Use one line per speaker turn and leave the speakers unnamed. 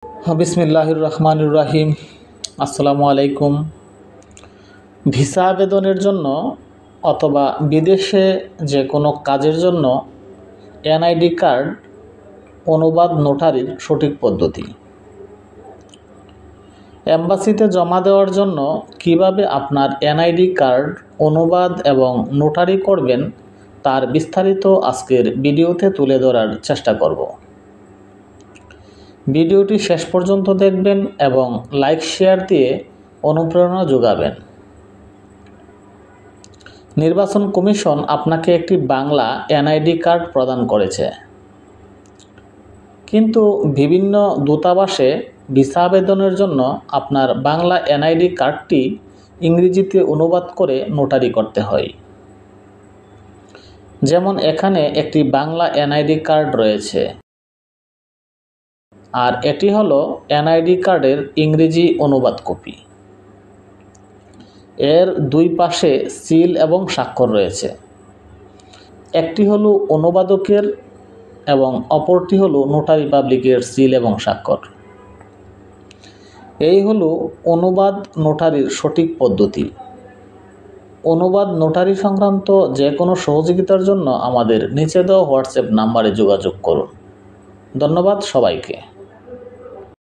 বিসমিল্লাহির রহমানির রহিম। আসসালামু আলাইকুম। ভিসা আবেদনের জন্য অথবা বিদেশে যে কোনো কাজের জন্য এনআইডি কার্ড অনুবাদ নোটারির সঠিক পদ্ধতি। এম্বাসিতে জমা দেওয়ার জন্য কিভাবে আপনার এনআইডি কার্ড অনুবাদ এবং নোটারি করবেন তার বিস্তারিত আজকের ভিডিওতে তুলে ধরার চেষ্টা করব। ভিডিওটি শেষ পর্যন্ত দেখবেন এবং লাইক শেয়ার দিয়ে অনুপ্রেরণা যোগাবেন। নির্বাচন কমিশন আপনাকে একটি বাংলা এনআইডি কার্ড প্রদান করেছে, কিন্তু বিভিন্ন দূতাবাসে ভিসা আবেদনের জন্য আপনার বাংলা এনআইডি কার্ডটি ইংরেজিতে অনুবাদ করে নোটারি করতে হয়। যেমন এখানে একটি বাংলা এনআইডি কার্ড রয়েছে, আর এটি হলো এনআইডি কার্ডের ইংরেজি অনুবাদ কপি। এর দুই পাশে সিল এবং স্বাক্ষর রয়েছে। একটি হলো অনুবাদকের এবং অপরটি হলো নোটারি পাবলিকের সিল এবং স্বাক্ষর। এই হলো অনুবাদ নোটারির সঠিক পদ্ধতি। অনুবাদ নোটারি সংক্রান্ত যে কোনো সহযোগিতার জন্য আমাদের নিচে দেওয়া হোয়াটসঅ্যাপ নাম্বারে যোগাযোগ করুন। ধন্যবাদ সবাইকে।